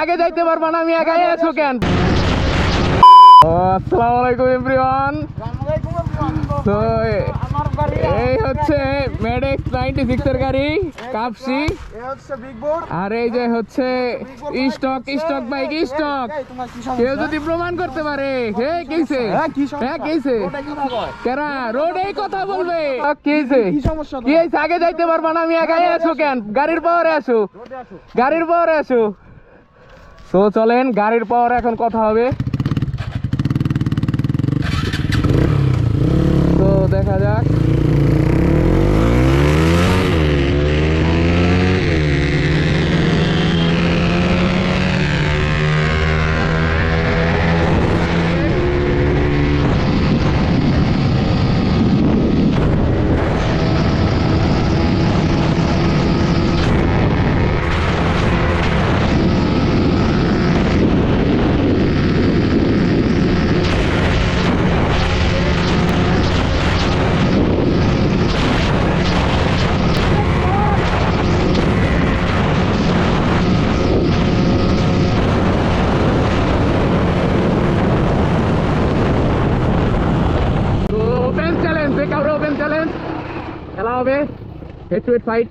আগে যাইতে পারবা না, আমি একাই আছো কেন? আসসালামু আলাইকুম এভরিওয়ান। তো এই হচ্ছে মেডেক্স 96 এর গাড়ি কাপসি, আর এই যে হচ্ছে স্টক বাইক স্টক। কেউ যদি প্রমাণ করতে পারে কেরা রোডে কথা বলবে। কি আগে যাইতে পারবা না, আমি একাই আছো কেন? গাড়ির পাওয়ারে আসো। তো চলেন গাড়ির পাওয়ারে এখন কথা হবে। তো দেখা যাক। খেলা হবে হেড টু হেড ফাইট।